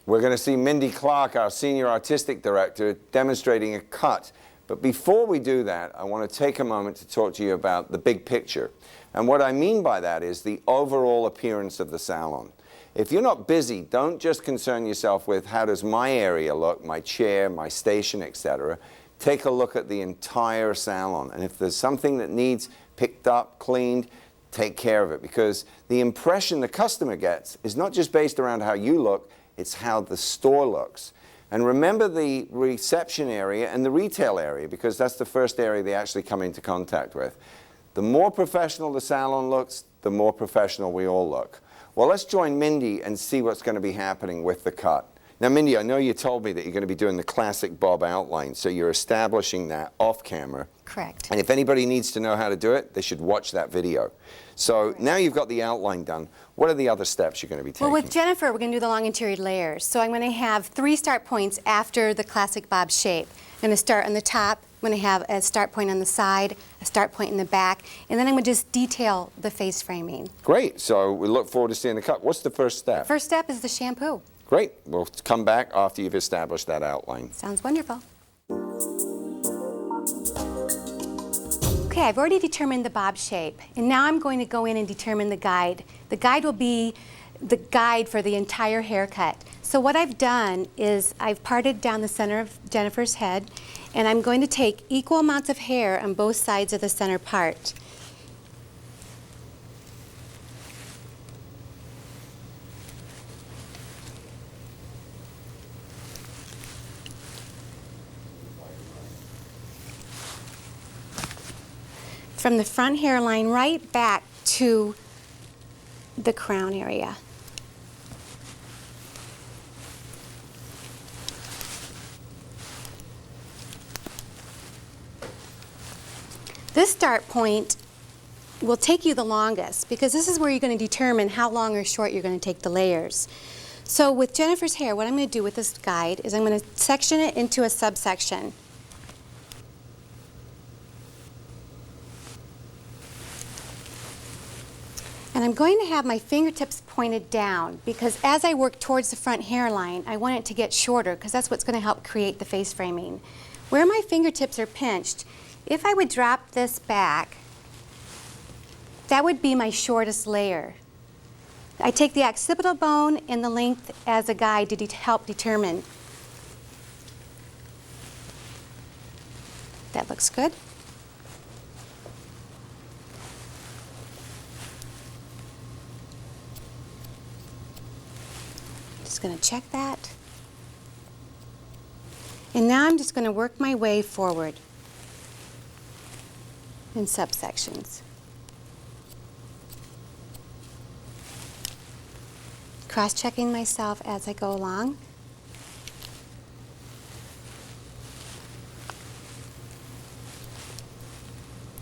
We're going to see Mindy Clark, our Senior Artistic Director, demonstrating a cut. But before we do that, I want to take a moment to talk to you about the big picture. And what I mean by that is the overall appearance of the salon. If you're not busy, don't just concern yourself with how does my area look, my chair, my station, etc. Take a look at the entire salon. And if there's something that needs picked up, cleaned, take care of it. Because the impression the customer gets is not just based around how you look, it's how the store looks. And remember the reception area and the retail area, because that's the first area they actually come into contact with. The more professional the salon looks, the more professional we all look. Well, let's join Mindy and see what's going to be happening with the cut. Now, Mindy, I know you told me that you're going to be doing the classic bob outline, so you're establishing that off camera. Correct. And if anybody needs to know how to do it, they should watch that video. So now you've got the outline done. What are the other steps you're going to be taking? Well, with Jennifer, we're going to do the long interior layers. So I'm going to have 3 start points after the classic bob shape. I'm going to start on the top. I'm going to have a start point on the side, a start point in the back, and then I'm going to just detail the face framing. Great. So we look forward to seeing the cut. What's the first step? First step is the shampoo. Great. We'll come back after you've established that outline. Sounds wonderful. Okay, I've already determined the bob shape, and now I'm going to go in and determine the guide. The guide will be the guide for the entire haircut. So what I've done is I've parted down the center of Jennifer's head, and I'm going to take equal amounts of hair on both sides of the center part. From the front hairline right back to the crown area. This start point will take you the longest because this is where you're going to determine how long or short you're going to take the layers. So with Jennifer's hair, what I'm going to do with this guide is I'm going to section it into a subsection. And I'm going to have my fingertips pointed down because as I work towards the front hairline, I want it to get shorter because that's what's going to help create the face framing. Where my fingertips are pinched, if I would drop this back, that would be my shortest layer. I take the occipital bone and the length as a guide to help determine. That looks good. Just going to check that. And now I'm just going to work my way forward in subsections. Cross-checking myself as I go along.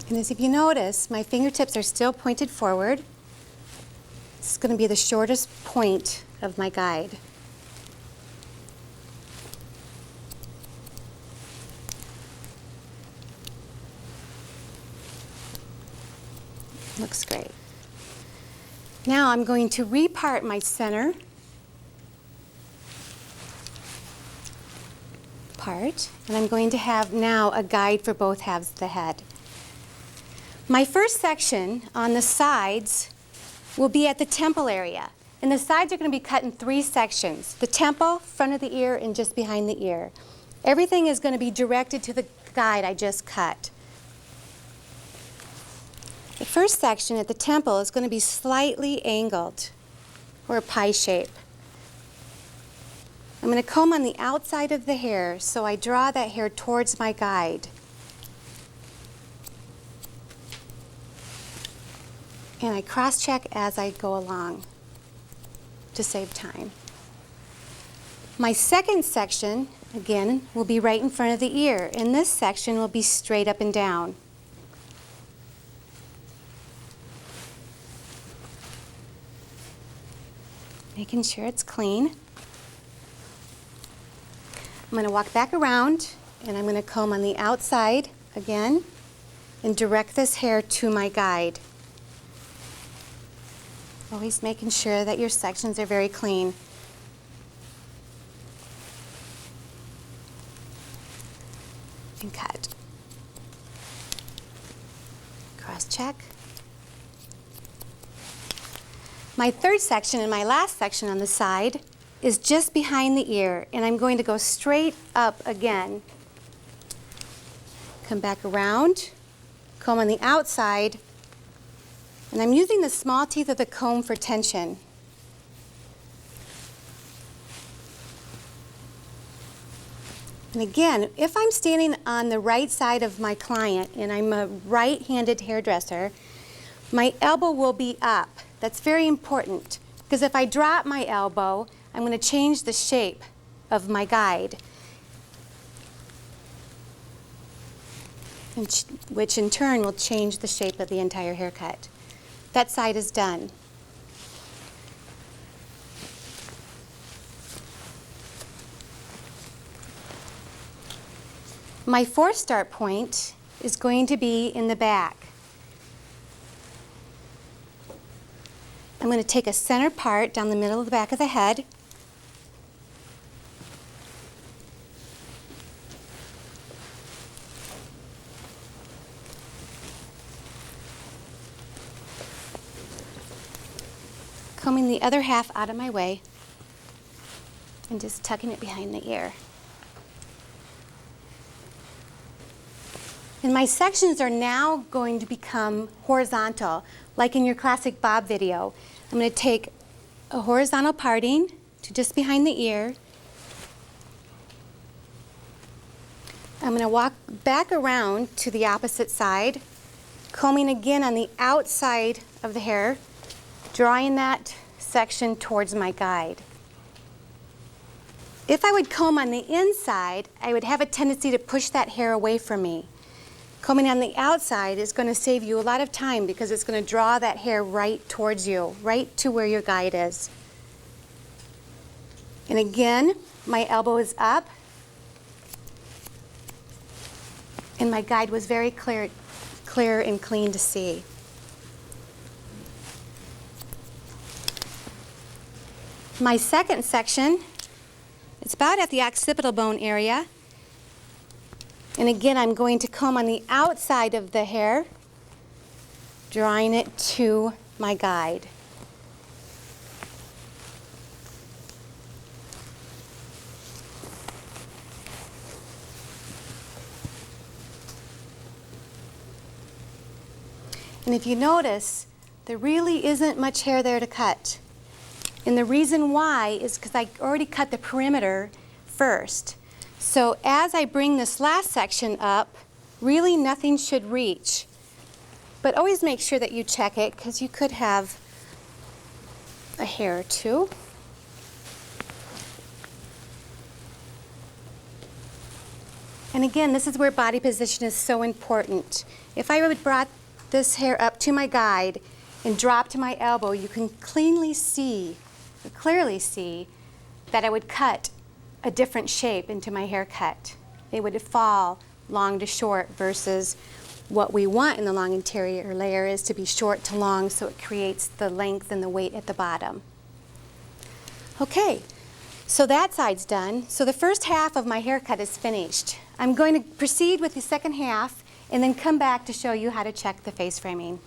And as if you notice, my fingertips are still pointed forward. This is going to be the shortest point of my guide. Looks great. Now I'm going to repart my center part, and I'm going to have now a guide for both halves of the head. My first section on the sides will be at the temple area. And the sides are going to be cut in 3 sections. The temple, front of the ear, and just behind the ear. Everything is going to be directed to the guide I just cut. The first section at the temple is going to be slightly angled, or a pie shape. I'm going to comb on the outside of the hair, so I draw that hair towards my guide. And I cross-check as I go along to save time. My second section, again, will be right in front of the ear, and this section will be straight up and down. Making sure it's clean. I'm going to walk back around, and I'm going to comb on the outside again and direct this hair to my guide. Always making sure that your sections are very clean. and cut. Cross check. My third section and my last section on the side is just behind the ear, and I'm going to go straight up again. Come back around, comb on the outside, and I'm using the small teeth of the comb for tension. And again, if I'm standing on the right side of my client and I'm a right-handed hairdresser, my elbow will be up. That's very important because if I drop my elbow, I'm going to change the shape of my guide, which in turn will change the shape of the entire haircut. That side is done. My fourth start point is going to be in the back. I'm going to take a center part down the middle of the back of the head. Combing the other half out of my way and just tucking it behind the ear. And my sections are now going to become horizontal, like in your classic bob video. I'm going to take a horizontal parting to just behind the ear. I'm going to walk back around to the opposite side, combing again on the outside of the hair, drawing that section towards my guide. If I would comb on the inside, I would have a tendency to push that hair away from me. Combing on the outside is going to save you a lot of time because it's going to draw that hair right towards you, right to where your guide is. And again, my elbow is up, and my guide was very clear and clean to see. My second section, it's about at the occipital bone area. And again, I'm going to comb on the outside of the hair, drawing it to my guide. And if you notice, there really isn't much hair there to cut. And the reason why is because I already cut the perimeter first. So as I bring this last section up, really nothing should reach. But always make sure that you check it because you could have a hair or two. And again, this is where body position is so important. If I would have brought this hair up to my guide and drop to my elbow, you can clearly see that I would cut a different shape into my haircut. It would fall long to short versus what we want in the long interior layer is to be short to long so it creates the length and the weight at the bottom. Okay, so that side's done. So the first half of my haircut is finished. I'm going to proceed with the second half and then come back to show you how to check the face framing.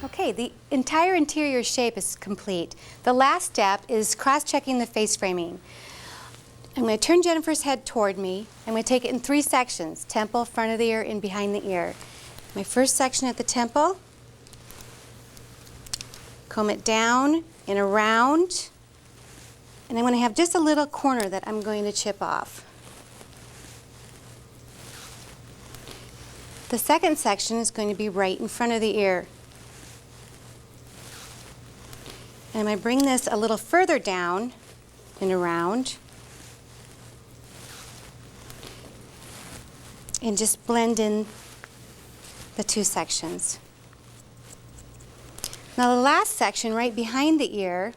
Okay, the entire interior shape is complete. The last step is cross-checking the face framing. I'm going to turn Jennifer's head toward me. I'm going to take it in 3 sections: temple, front of the ear, and behind the ear. My first section at the temple, comb it down and around, and I'm going to have just a little corner that I'm going to chip off. The second section is going to be right in front of the ear. And I'm going to bring this a little further down and around. And just blend in the two sections. Now the last section right behind the ear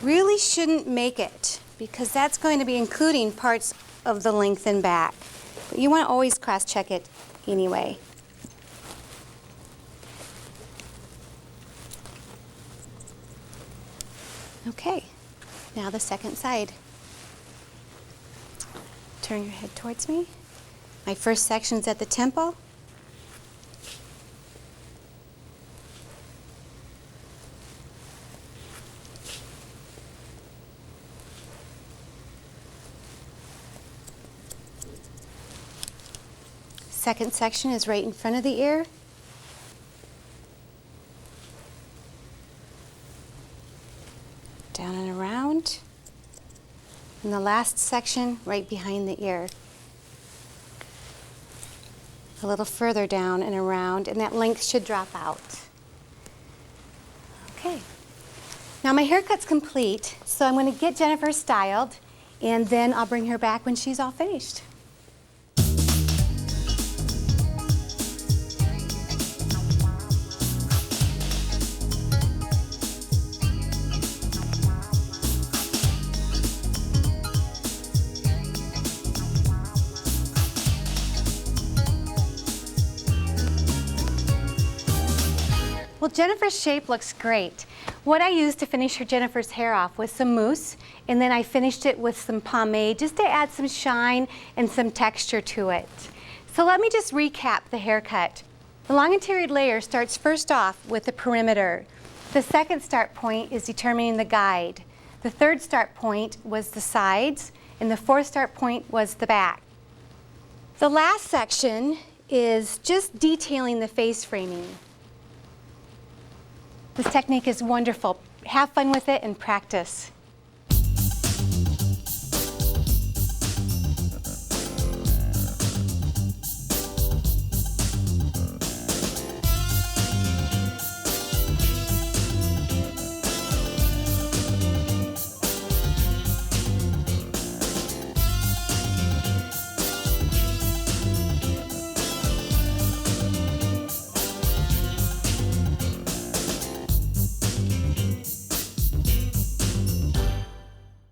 really shouldn't make it because that's going to be including parts of the length and back. But you want to always cross-check it anyway. Okay, now the second side. Turn your head towards me. My first section's at the temple. Second section is right in front of the ear. Down and around. And the last section right behind the ear. A little further down and around, and that length should drop out. Okay. Now my haircut's complete, so I'm going to get Jennifer styled, and then I'll bring her back when she's all finished. Well, Jennifer's shape looks great. What I used to finish Jennifer's hair off was some mousse, and then I finished it with some pomade just to add some shine and some texture to it. So let me just recap the haircut. The long and terried layer starts first off with the perimeter. The second start point is determining the guide. The third start point was the sides, and the fourth start point was the back. The last section is just detailing the face framing. This technique is wonderful. Have fun with it and practice.